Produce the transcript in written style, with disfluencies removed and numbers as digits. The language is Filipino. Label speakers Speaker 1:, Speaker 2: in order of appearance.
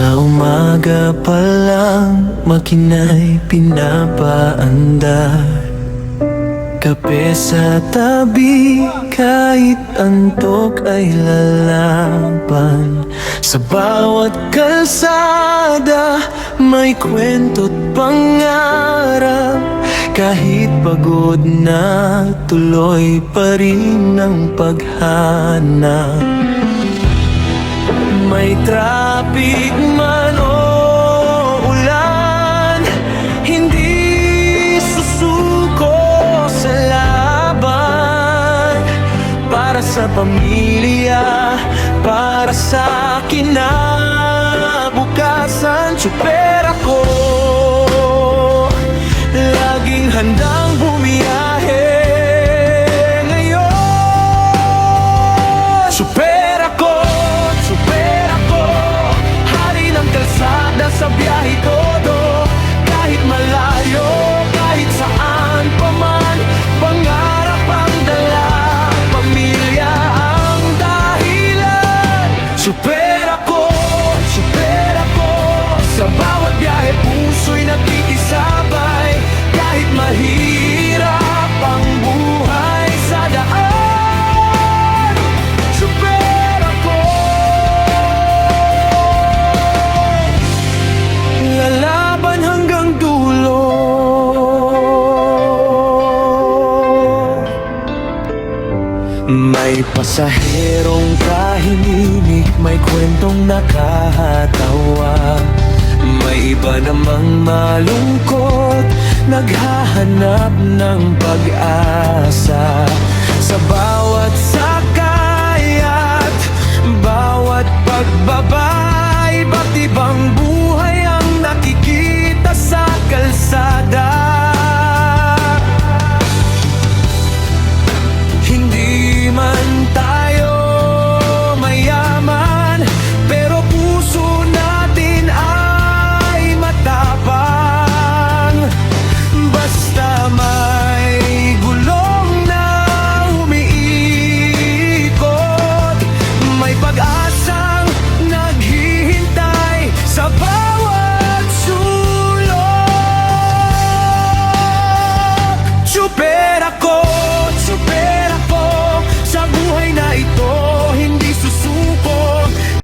Speaker 1: Sa umaga pa lang, makina'y pinapaandar. Kape sa tabi, kahit antok ay lalaban. Sa bawat kalsada, may kwento't pangarap. Kahit pagod na, tuloy pa rin ang paghanap. May traffic man o ulan, hindi susuko sa laban. Para sa pamilya, para sa kinabukasan, tsuper ako, laging handang bumiyahe ngayon. Tsuper ako, hari ng kalsada sa biyahe todo. Kahit malayo, kahit saan pa man, pangarap ang dala, pamilya ang dahilan. Tsuper ako, sa bawat biyahe puso'y nakikisabay. Kahit mahirap ang buhay sa daan, tsuper ako, lalaban hanggang dulo. May pasaherong tahimik, may kwentong nakakatawa. May iba namang malungkot, naghahanap ng pag-asa. Sa bawat sakay at bawat pagbaba, iba't ibang buhay